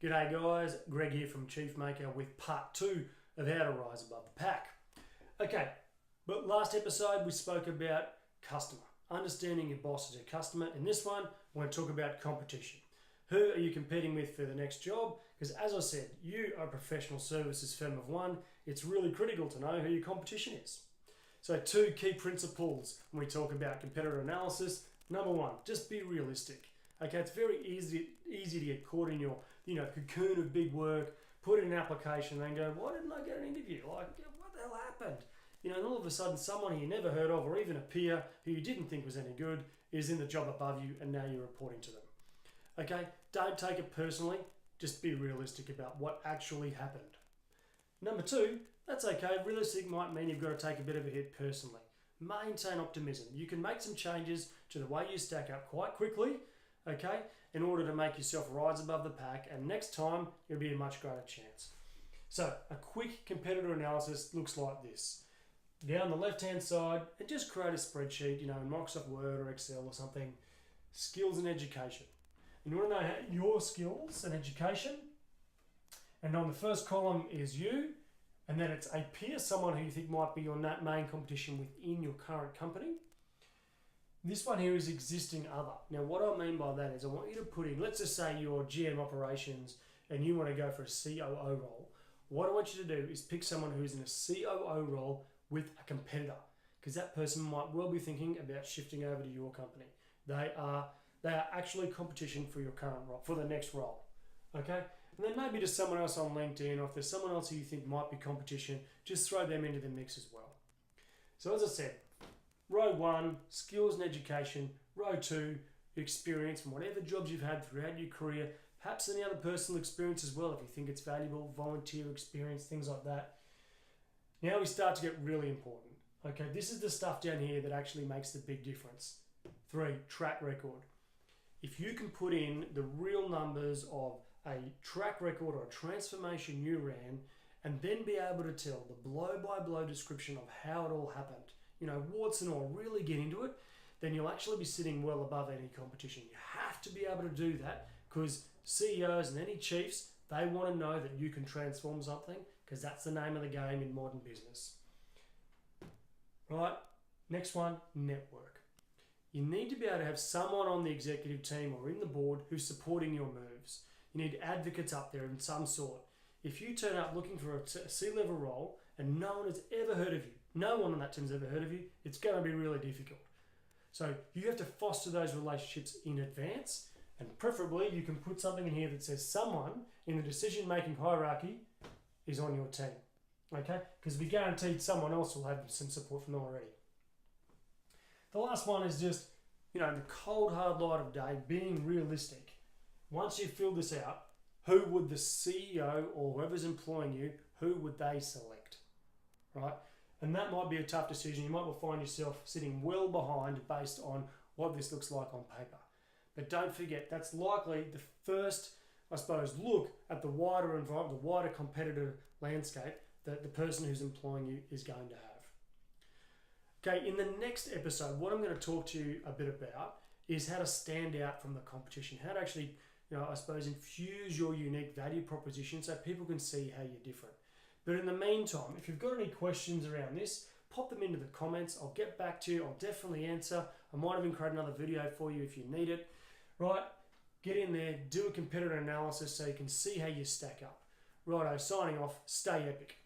G'day guys, Greg here from Chief Maker with part 2 of how to rise above the pack. Okay, but last episode we spoke about customer, understanding your boss as your customer. In this one, we're going to talk about competition. Who are you competing with for the next job? Because as I said, you are a professional services firm of one. It's really critical to know who your competition is. So 2 key principles when we talk about competitor analysis. Number 1, just be realistic. Okay, it's very easy to get caught in your cocoon of big work, put in an application and then go, why didn't I get an interview? Like, what the hell happened? And all of a sudden someone you never heard of, or even a peer who you didn't think was any good, is in the job above you and now you're reporting to them. Okay, don't take it personally, just be realistic about what actually happened. Number 2, that's okay, realistic might mean you've got to take a bit of a hit personally. Maintain optimism. You can make some changes to the way you stack up quite quickly, okay, in order to make yourself rise above the pack, and next time you'll be a much greater chance. So a quick competitor analysis looks like this. Down the left hand side, and just create a spreadsheet, in Microsoft Word or Excel or something. Skills and education. You want to know your skills and education, and on the first column is you, and then it's a peer, someone who you think might be your main competition within your current company. This one here is existing other. Now what I mean by that is I want you to put in, let's just say you're GM operations and you want to go for a COO role. What I want you to do is pick someone who's in a COO role with a competitor, because that person might well be thinking about shifting over to your company. They are actually competition for your current role, for the next role. Okay? And then maybe just someone else on LinkedIn, or if there's someone else who you think might be competition, just throw them into the mix as well. So as I said, row 1, skills and education. Row 2, experience from whatever jobs you've had throughout your career. Perhaps any other personal experience as well if you think it's valuable, volunteer experience, things like that. Now we start to get really important. Okay, this is the stuff down here that actually makes the big difference. 3, track record. If you can put in the real numbers of a track record or a transformation you ran, and then be able to tell the blow-by-blow description of how it all happened, warts and all, really get into it, then you'll actually be sitting well above any competition. You have to be able to do that, because CEOs and any chiefs, they want to know that you can transform something, because that's the name of the game in modern business. Right, next one, network. You need to be able to have someone on the executive team or in the board who's supporting your moves. You need advocates up there of some sort. If you turn up looking for a C-level role and no one has ever heard of you, no one on that team has ever heard of you, it's going to be really difficult. So you have to foster those relationships in advance, and preferably you can put something in here that says someone in the decision-making hierarchy is on your team, okay? Because we guaranteed someone else will have some support from them already. The last one is just, the cold hard light of day, being realistic. Once you've filled this out, who would the CEO or whoever's employing you, who would they select, right? And that might be a tough decision. You might well find yourself sitting well behind based on what this looks like on paper. But don't forget, that's likely the first, look at the wider environment, the wider competitive landscape that the person who's employing you is going to have. Okay, in the next episode, what I'm going to talk to you a bit about is how to stand out from the competition, how to actually, infuse your unique value proposition so people can see how you're different. But in the meantime, if you've got any questions around this, pop them into the comments. I'll get back to you. I'll definitely answer. I might even create another video for you if you need it. Right, get in there, do a competitor analysis so you can see how you stack up. Righto, signing off, stay epic.